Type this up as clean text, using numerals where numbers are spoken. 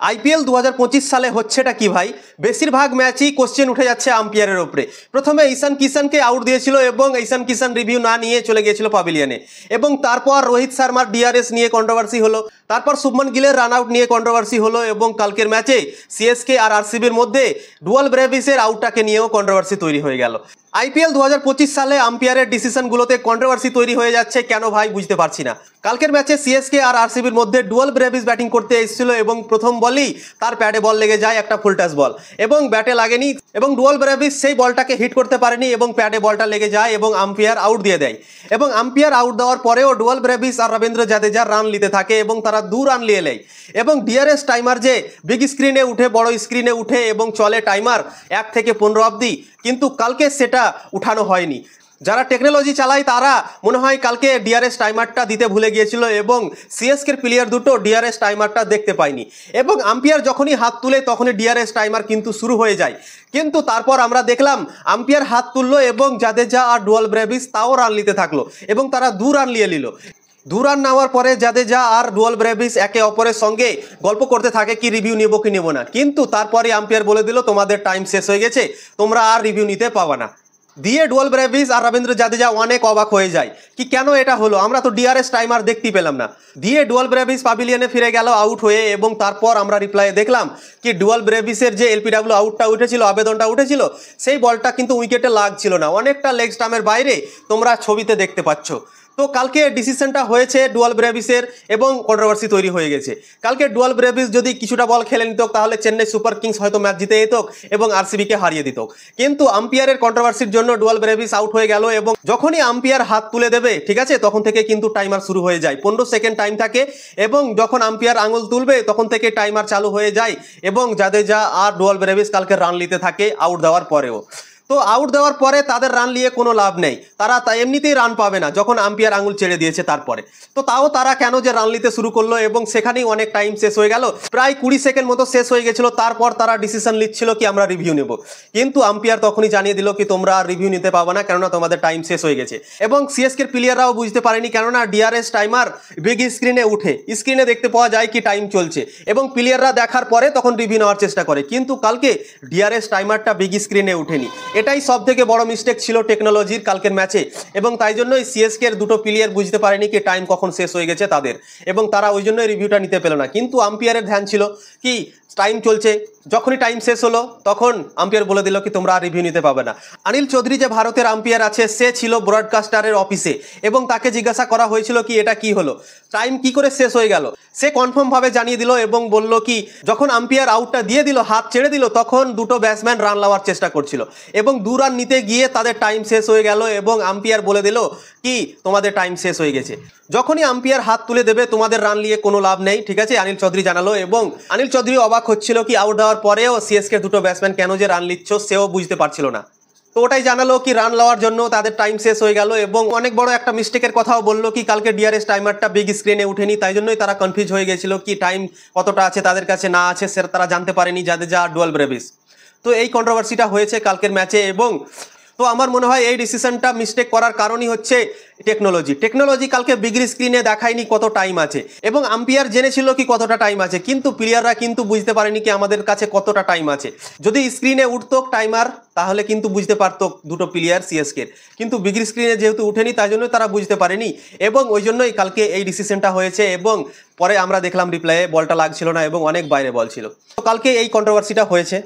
IPL 2025 সালে হচ্ছেটা কি ভাই, বেশিরভাগ ম্যাচই কোশ্চেন উঠে যাচ্ছে আম্পায়ারের ওপরে। প্রথমে ঈশান কিষানকে আউট দিয়েছিল এবং ঈশান কিষান রিভিউ না নিয়ে চলে গিয়েছিল প্যাভিলিয়নে, এবং তারপর রোহিত শর্মার ডিআরএস নিয়ে কন্ট্রোভার্সি হলো, তারপর শুভমান গিলের রান আউট নিয়ে কন্ট্রোভার্সি হলো, এবং কালকের ম্যাচে সিএসকে আর আরসিবির মধ্যে ডুয়াল ব্রেভিসের আউটটাকে নিয়েও কন্ট্রোভার্সি তৈরি হয়ে গেল। আইপিএল 2025 সালে আম্পায়ারের ডিসিশনগুলোতে কন্ট্রোভার্সি তৈরি হয়ে যাচ্ছে কেন ভাই, বুঝতে পারছি না। কালকের ম্যাচে সিএসকে আর আরসিবির মধ্যে ডুয়াল ব্রেভিস ব্যাটিং করতে এসেছিল এবং প্রথম বলই তার প্যাডে বল লেগে যায়, একটা ফুল টাচ বল, এবং ব্যাটে লাগেনি, এবং ডুয়াল ব্রেভিস সেই বলটাকে হিট করতে পারেনি এবং প্যাডে বলটা লেগে যায় এবং আম্পায়ার আউট দিয়ে দেয়। এবং আম্পায়ার আউট দেওয়ার পরেও ডুয়াল ব্রেভিস আর রবীন্দ্র জাদেজার রান নিতে থাকে এবং তারা 2 রান নিয়ে নেয়। এবং ডিআরএস টাইমার যে বিগ স্ক্রিনে উঠে, বড় স্ক্রিনে উঠে এবং চলে টাইমার 1 থেকে 15 অবধি, কিন্তু কালকে সেটা উঠানো হয়নি। যারা টেকনোলজি চালায় তারা মনে হয় কালকে ডিআরএস টাইমারটা দিতে ভুলে গিয়েছিল এবং সিএসকের প্লেয়ার দুটো ডিআরএস টাইমারটা দেখতে পায়নি, এবং আম্পায়ার যখনই হাত তুলে তখনই ডিআরএস টাইমার কিন্তু শুরু হয়ে যায়। কিন্তু তারপর আমরা দেখলাম আম্পায়ার হাত তুললো এবং জাদেজা আর ডুয়াল ব্রেভিস তাও রান নিতে থাকলো এবং তারা 2 রান নিয়ে নিল। 2 রান নেওয়ার পরে জাদেজা আর ডুয়াল ব্রেভিস একে অপরের সঙ্গে গল্প করতে থাকে কি রিভিউ নেব কি নেব না, কিন্তু তারপরে আম্পায়ার বলে দিল তোমাদের টাইম শেষ হয়ে গেছে, তোমরা আর রিভিউ নিতে পাবা না। দিয়ে ডুয়াল ব্রেভিস আর রবীন্দ্র জাদেজা অনেক অবাক হয়ে যায় কি কেন এটা হলো, আমরা তো ডিআরএস টাইমার দেখতেই পেলাম না। দিয়ে ডুয়াল ব্রেভিস প্যাভিলিয়নে ফিরে গেল আউট হয়ে, এবং তারপর আমরা রিপ্লাইয়ে দেখলাম কি ডুয়াল ব্রেভিসের যে এলপিডব্লিউ আউটটা উঠেছিল, আবেদনটা উঠেছিল, সেই বলটা কিন্তু উইকেটে লাগছিল না, অনেকটা লেগ স্টাম্পের বাইরে, তোমরা ছবিতে দেখতে পাচ্ছ। তো কালকে ডিসিশনটা হয়েছে ডুয়াল ব্রেভিসের এবং কন্ট্রোভার্সি তৈরি হয়ে গেছে। কালকে ডুয়াল ব্রেভিস যদি কিছুটা বল খেলে নিত তাহলে চেন্নাই সুপার কিংস হয়তো ম্যাচ জিতে যেত এবং আরসিবিকে হারিয়ে দিত, কিন্তু আম্পায়ারের কন্ট্রোভার্সির জন্য ডুয়াল ব্রেভিস আউট হয়ে গেল। এবং যখনই আম্পায়ার হাত তুলে দেবে, ঠিক আছে, তখন থেকে কিন্তু টাইমার শুরু হয়ে যায়, 15 সেকেন্ড টাইম থাকে, এবং যখন আম্পায়ার আঙুল তুলবে তখন থেকে টাইমার চালু হয়ে যায়, এবং জাদেজা আর ডুয়াল ব্রেভিস কালকে রান নিতে থাকে আউট দেওয়ার পরেও। তো আউট দেওয়ার পরে তাদের রান নিয়ে কোনো লাভ নেই, তারা এমনিতেই রান পাবে না যখন আম্পায়ার আঙুল ছেড়ে দিয়েছে তারপরে। তো তাও তারা কেন যে রান নিতে শুরু করলো, এবং সেখানেই অনেক টাইম শেষ হয়ে গেল, প্রায় 20 সেকেন্ড মতো শেষ হয়ে গেছিল। তারপর তারা ডিসিশন নিচ্ছিল কি আমরা রিভিউ নেব, কিন্তু আম্পায়ার তখনই জানিয়ে দিল কি তোমরা আর রিভিউ নিতে পারবে না, কেননা তোমাদের টাইম শেষ হয়ে গেছে। এবং সিএসকের প্লেয়াররাও বুঝতে পারেনি, কেননা ডিআরএস টাইমার বিগ স্ক্রিনে উঠে, স্ক্রিনে দেখতে পাওয়া যায় কি টাইম চলছে, এবং প্লেয়াররা দেখার পরে তখন রিভিউ নেওয়ার চেষ্টা করে, কিন্তু কালকে ডিআরএস টাইমারটা বিগ স্ক্রিনে উঠেনি। এটাই সব থেকে বড় মিস্টেক ছিল টেকনোলজির কালকের ম্যাচে, এবং তাই জন্যই সিএসকের দুটো প্লেয়ার বুঝতে পারেনি কি টাইম কখন শেষ হয়ে গেছে তাদের, এবং তারা ওই জন্যই রিভিউটা নিতে পেল না। কিন্তু আম্পায়ারের ধ্যান ছিল কি টাইম চলছে, যখনই টাইম শেষ হলো তখন আম্পায়ার বলে দিল কি তোমরা আর রিভিউ নিতে পাবে না। অনিল চৌধুরী যে ভারতের আম্পায়ার আছে, সে ছিল ব্রডকাস্টারের অফিসে, এবং তাকে জিজ্ঞাসা করা হয়েছিল কি এটা কি হলো, টাইম কি করে শেষ হয়ে গেল, সে কনফার্ম ভাবে জানিয়ে দিল এবং বলল কি যখন আম্পায়ার আউটটা দিয়ে দিল, হাত ছেড়ে দিল, তখন দুটো ব্যাটসম্যান রান নেওয়ার চেষ্টা করছিল এবং 2 রান নিতে গিয়ে তাদের টাইম শেষ হয়ে গেল, এবং আম্পায়ার বলে দিল কি তোমাদের টাইম শেষ হয়ে গেছে। যখনই আম্পায়ার হাত তুলে দেবে তোমাদের রান নিয়ে কোনো লাভ নেই, ঠিক আছে, অনিল চৌধুরী জানালো। এবং অনিল চৌধুরী অবাক হচ্ছিল কি আউট দেওয়ার পরেও সিএসকে দুটো ব্যাটসম্যান কেন যে রান নিচ্ছ সেও বুঝতে পারছিল না। তো ওটাই জানালো কি রান নেওয়ার জন্য তাদের টাইম শেষ হয়ে গেল, এবং অনেক বড় একটা মিস্টেকের কথাও বললো কি কালকে ডিআরএস টাইমারটা বিগ স্ক্রিনে উঠেনি, তাই জন্যই তারা কনফিউজ হয়ে গেছিল কি টাইম কতটা আছে তাদের কাছে না আছে সেটা তারা জানতে পারেনি, জাদেজা আর ডুয়াল ব্রেভিস। তো এই কন্ট্রোভার্সিটা হয়েছে কালকের ম্যাচে, এবং তো আমার মনে হয় এই ডিসিশনটা মিস্টেক করার কারণই হচ্ছে টেকনোলজি কালকে বিগ স্ক্রিনে দেখায়নি কত টাইম আছে, এবং আম্পায়ার জেনেছিল কি কতটা টাইম আছে, কিন্তু প্লেয়াররা কিন্তু বুঝতে পারেনি কি আমাদের কাছে কতটা টাইম আছে। যদি স্ক্রিনে উঠতো টাইমার তাহলে কিন্তু বুঝতে পারতো দুটো প্লেয়ার সিএসকের, কিন্তু বিগ স্ক্রিনে যেহেতু উঠেনি তাই জন্য তারা বুঝতে পারেনি, এবং ওই জন্যই কালকে এই ডিসিশনটা হয়েছে। এবং পরে আমরা দেখলাম রিপ্লাইয়ে বলটা লাগছিল না এবং অনেক বাইরে বল ছিল। তো কালকে এই কন্ট্রোভার্সিটা হয়েছে।